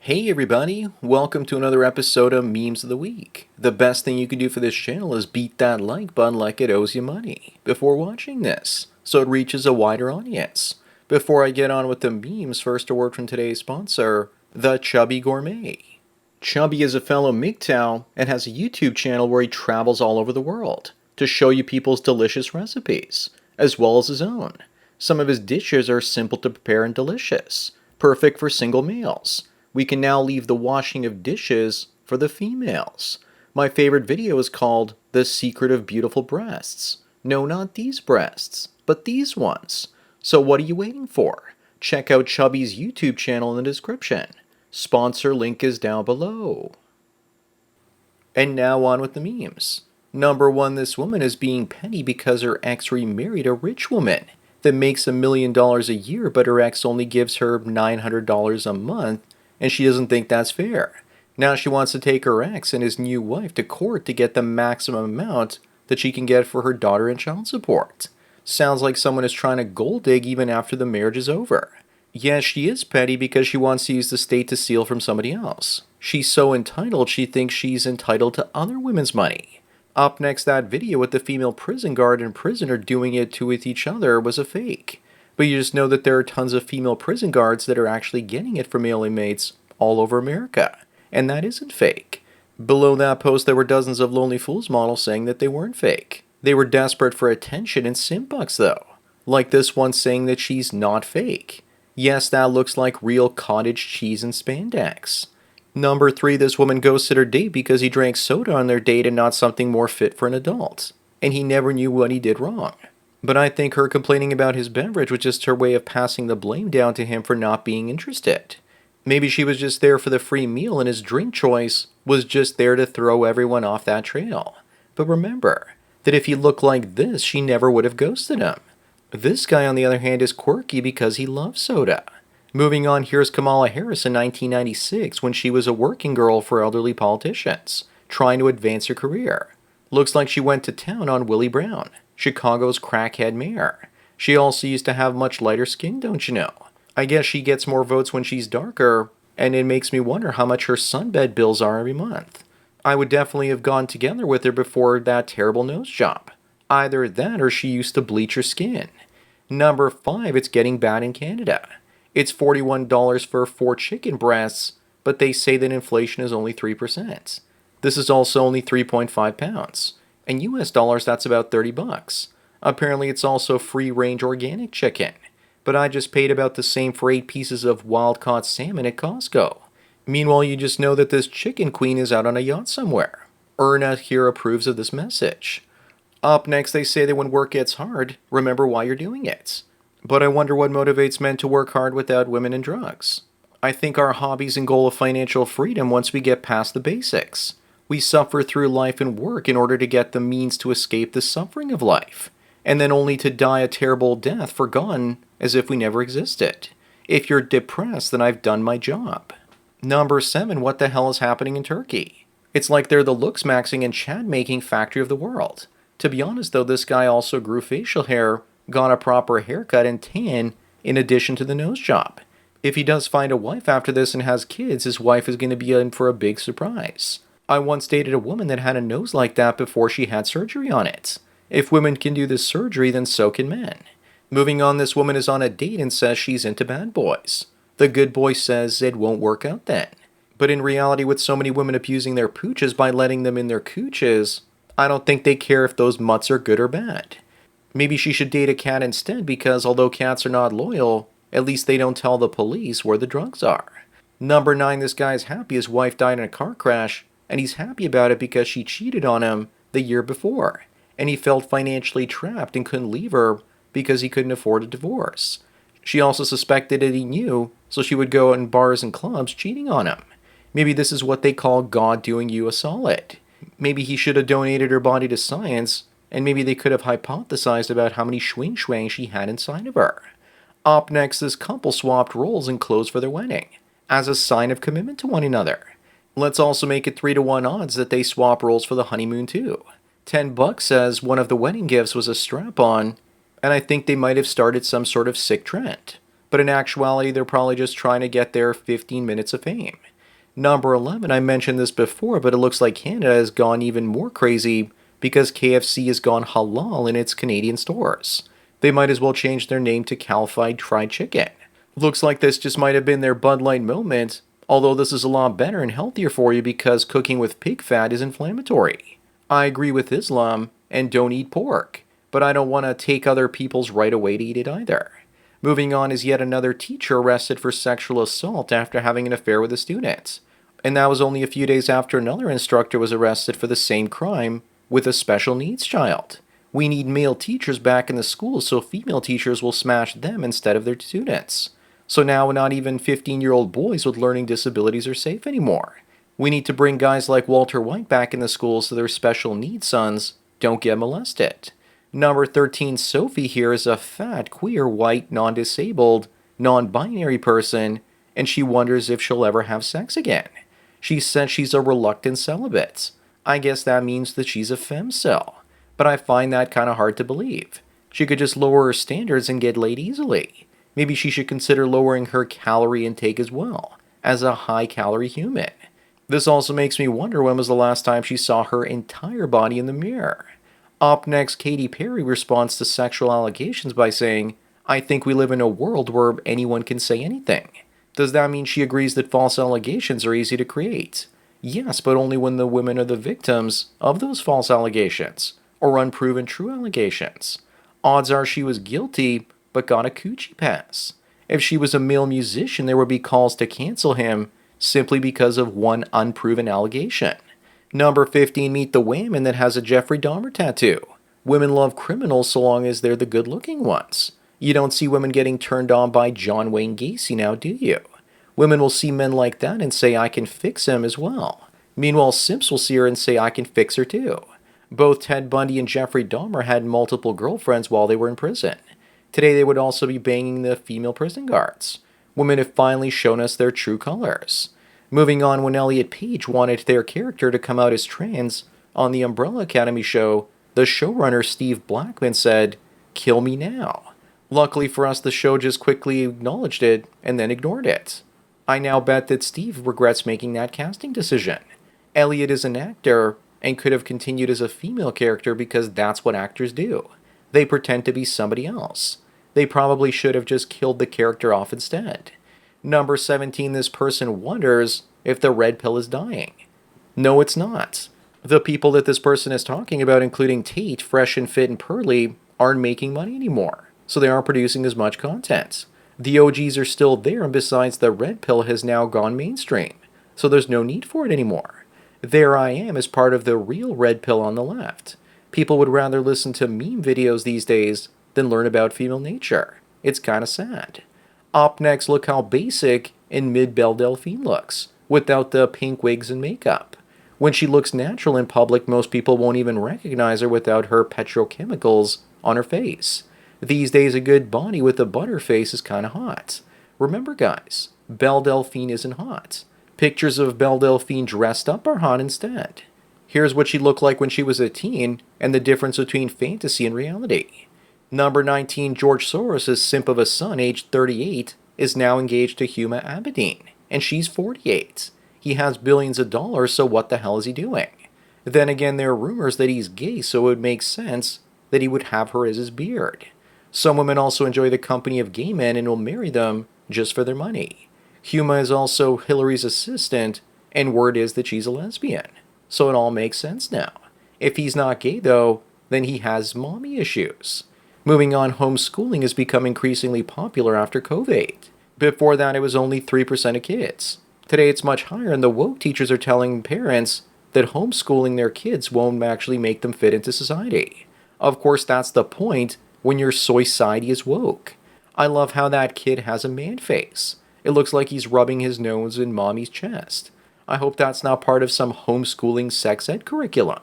Hey everybody, welcome to another episode of Memes of the Week. The best thing you can do for this channel is beat that like button like it owes you money before watching this, so it reaches a wider audience. Before I get on with the memes, first a word from today's sponsor, The Chubby Gourmet. Chubby is a fellow MGTOW and has a YouTube channel where he travels all over the world to show you people's delicious recipes, as well as his own. Some of his dishes are simple to prepare and delicious, perfect for single males. We can now leave the washing of dishes for the females. My favorite video is called The Secret of Beautiful Breasts. No, not these breasts, but these ones. So what are you waiting for? Check out Chubby's YouTube channel in the description. Sponsor link is down below. And now on with the memes. Number one, this woman is being petty because her ex remarried a rich woman that makes $1 million a year, but her ex only gives her $900 a month, and she doesn't think that's fair. Now she wants to take her ex and his new wife to court to get the maximum amount that she can get for her daughter and child support. Sounds like someone is trying to gold dig even after the marriage is over. Yes, she is petty because she wants to use the state to steal from somebody else. She's so entitled she thinks she's entitled to other women's money. Up next, that video with the female prison guard and prisoner doing it to with each other was a fake. But you just know that there are tons of female prison guards that are actually getting it from male inmates all over America. And that isn't fake. Below that post, there were dozens of Lonely Fools models saying that they weren't fake. They were desperate for attention and simp bucks though. Like this one saying that she's not fake. Yes, that looks like real cottage cheese and spandex. Number three, this woman ghosted her date because he drank soda on their date and not something more fit for an adult. And he never knew what he did wrong. But I think her complaining about his beverage was just her way of passing the blame down to him for not being interested. Maybe she was just there for the free meal and his drink choice was just there to throw everyone off that trail. But remember that if he looked like this, she never would have ghosted him. This guy, on the other hand, is quirky because he loves soda. Moving on, here's Kamala Harris in 1996 when she was a working girl for elderly politicians, trying to advance her career. Looks like she went to town on Willie Brown, Chicago's crackhead mayor. She also used to have much lighter skin, don't you know? I guess she gets more votes when she's darker, and it makes me wonder how much her sunbed bills are every month. I would definitely have gone together with her before that terrible nose job. Either that or she used to bleach her skin. Number five, it's getting bad in Canada. It's $41 for 4 chicken breasts, but they say that inflation is only 3%. This is also only 3.5 pounds. In US dollars, that's about 30 bucks. Apparently, it's also free-range organic chicken. But I just paid about the same for 8 pieces of wild-caught salmon at Costco. Meanwhile, you just know that this chicken queen is out on a yacht somewhere. Erna here approves of this message. Up next, they say that when work gets hard, remember why you're doing it. But I wonder what motivates men to work hard without women and drugs. I think our hobbies and goal of financial freedom once we get past the basics. We suffer through life and work in order to get the means to escape the suffering of life, and then only to die a terrible death forgotten as if we never existed. If you're depressed, then I've done my job. Number 7, what the hell is happening in Turkey? It's like they're the looks maxing and chat making factory of the world. To be honest though, this guy also grew facial hair, got a proper haircut and tan in addition to the nose job. If he does find a wife after this and has kids, his wife is going to be in for a big surprise. I once dated a woman that had a nose like that before she had surgery on it. If women can do this surgery, then so can men. Moving on, this woman is on a date and says she's into bad boys. The good boy says it won't work out then. But in reality, with so many women abusing their pooches by letting them in their cooches, I don't think they care if those mutts are good or bad. Maybe she should date a cat instead because although cats are not loyal, at least they don't tell the police where the drugs are. Number 9, this guy's happy his wife died in a car crash, and he's happy about it because she cheated on him the year before, and he felt financially trapped and couldn't leave her because he couldn't afford a divorce. She also suspected that he knew, so she would go in bars and clubs cheating on him. Maybe this is what they call God doing you a solid. Maybe he should have donated her body to science, and maybe they could have hypothesized about how many schwing she had inside of her. Up next, this couple swapped roles and clothes for their wedding, as a sign of commitment to one another. Let's also make it 3-to-1 odds that they swap roles for the honeymoon too. $10 says one of the wedding gifts was a strap-on, and I think they might have started some sort of sick trend. But in actuality, they're probably just trying to get their 15 minutes of fame. Number 11, I mentioned this before, but it looks like Canada has gone even more crazy because KFC has gone halal in its Canadian stores. They might as well change their name to Calified Fried Chicken. Looks like this just might have been their Bud Light moment, although this is a lot better and healthier for you because cooking with pig fat is inflammatory. I agree with Islam and don't eat pork, but I don't want to take other people's right away to eat it either. Moving on is yet another teacher arrested for sexual assault after having an affair with a student. And that was only a few days after another instructor was arrested for the same crime with a special needs child. We need male teachers back in the schools so female teachers will smash them instead of their students. So now not even 15-year-old boys with learning disabilities are safe anymore. We need to bring guys like Walter White back in the schools so their special needs sons don't get molested. Number 13, Sophie here is a fat, queer, white, non-disabled, non-binary person, and she wonders if she'll ever have sex again. She says she's a reluctant celibate. I guess that means that she's a femcel. But I find that kind of hard to believe. She could just lower her standards and get laid easily. Maybe she should consider lowering her calorie intake as well, as a high-calorie human. This also makes me wonder when was the last time she saw her entire body in the mirror. Up next, Katy Perry responds to sexual allegations by saying, "I think we live in a world where anyone can say anything." Does that mean she agrees that false allegations are easy to create? Yes, but only when the women are the victims of those false allegations, or unproven true allegations. Odds are she was guilty, but got a coochie pass. If she was a male musician, there would be calls to cancel him simply because of one unproven allegation. Number 15, meet the Wayman that has a Jeffrey Dahmer tattoo. Women love criminals so long as they're the good-looking ones. You don't see women getting turned on by John Wayne Gacy now, do you? Women will see men like that and say, "I can fix him as well." Meanwhile, simps will see her and say, "I can fix her too." Both Ted Bundy and Jeffrey Dahmer had multiple girlfriends while they were in prison. Today they would also be banging the female prison guards. Women have finally shown us their true colors. Moving on, when Elliot Page wanted their character to come out as trans on the Umbrella Academy show, the showrunner Steve Blackman said, "Kill me now." Luckily for us, the show just quickly acknowledged it and then ignored it. I now bet that Steve regrets making that casting decision. Elliot is an actor and could have continued as a female character because that's what actors do. They pretend to be somebody else. They probably should have just killed the character off instead. Number 17, this person wonders if the red pill is dying. No, it's not. The people that this person is talking about, including Tate, Fresh and Fit and Pearly, aren't making money anymore, so they aren't producing as much content. The OGs are still there, and besides, the red pill has now gone mainstream, so there's no need for it anymore. There I Am is part of the real red pill on the left. People would rather listen to meme videos these days than learn about female nature. It's kind of sad. Up next, look how basic and mid-Belle Delphine looks, without the pink wigs and makeup. When she looks natural in public, most people won't even recognize her without her petrochemicals on her face. These days, a good body with a butter face is kind of hot. Remember, guys, Belle Delphine isn't hot. Pictures of Belle Delphine dressed up are hot instead. Here's what she looked like when she was a teen, and the difference between fantasy and reality. Number 19, George Soros' simp of a son, aged 38, is now engaged to Huma Abedin, and she's 48. He has billions of dollars, so what the hell is he doing? Then again, there are rumors that he's gay, so it would make sense that he would have her as his beard. Some women also enjoy the company of gay men and will marry them just for their money. Huma is also Hillary's assistant, and word is that she's a lesbian. So it all makes sense now. If he's not gay, though, then he has mommy issues. Moving on, homeschooling has become increasingly popular after COVID. Before that, it was only 3% of kids. Today, it's much higher, and the woke teachers are telling parents that homeschooling their kids won't actually make them fit into society. Of course, that's the point when your society is woke. I love how that kid has a man face. It looks like he's rubbing his nose in mommy's chest. I hope that's not part of some homeschooling sex ed curriculum.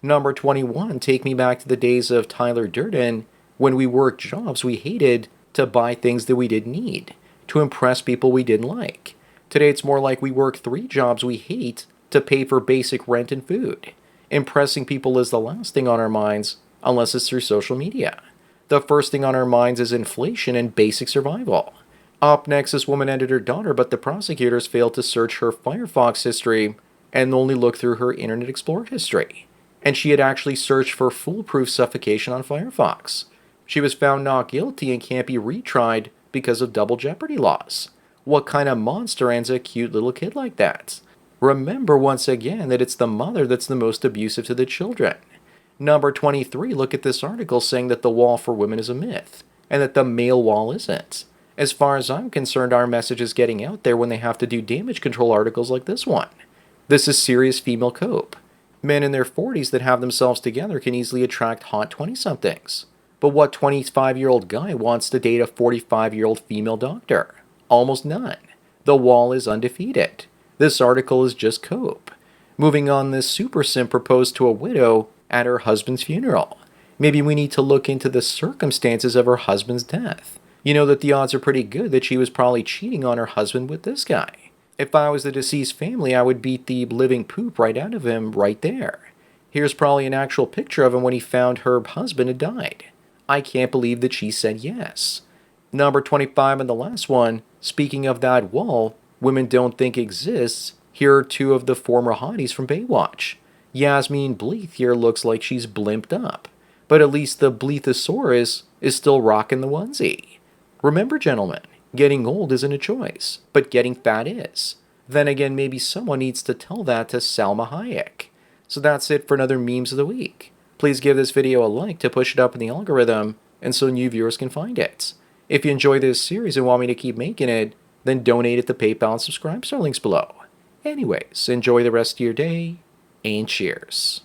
Number 21, take me back to the days of Tyler Durden, when we worked jobs we hated to buy things that we didn't need, to impress people we didn't like. Today it's more like we work 3 jobs we hate to pay for basic rent and food. Impressing people is the last thing on our minds, unless it's through social media. The first thing on our minds is inflation and basic survival. Up next, this woman ended her daughter, but the prosecutors failed to search her Firefox history and only looked through her Internet Explorer history. And she had actually searched for foolproof suffocation on Firefox. She was found not guilty and can't be retried because of double jeopardy laws. What kind of monster ends a cute little kid like that? Remember once again that it's the mother that's the most abusive to the children. Number 23, look at this article saying that the wall for women is a myth, and that the male wall isn't. As far as I'm concerned, our message is getting out there when they have to do damage control articles like this one. This is serious female cope. Men in their 40s that have themselves together can easily attract hot 20-somethings. But what 25-year-old guy wants to date a 45-year-old female doctor? Almost none. The wall is undefeated. This article is just cope. Moving on, this super simp proposed to a widow at her husband's funeral. Maybe we need to look into the circumstances of her husband's death. You know that the odds are pretty good that she was probably cheating on her husband with this guy. If I was the deceased family, I would beat the living poop right out of him right there. Here's probably an actual picture of him when he found her husband had died. I can't believe that she said yes. Number 25 and the last one, speaking of that wall women don't think exists, here are two of the former hotties from Baywatch. Yasmin Bleeth here looks like she's blimped up, but at least the Bleethosaurus is still rocking the onesie. Remember, gentlemen, getting old isn't a choice, but getting fat is. Then again, maybe someone needs to tell that to Salma Hayek. So that's it for another Memes of the Week. Please give this video a like to push it up in the algorithm and so new viewers can find it. If you enjoy this series and want me to keep making it, then donate at the PayPal and subscribe star links below. Anyways, enjoy the rest of your day, and cheers.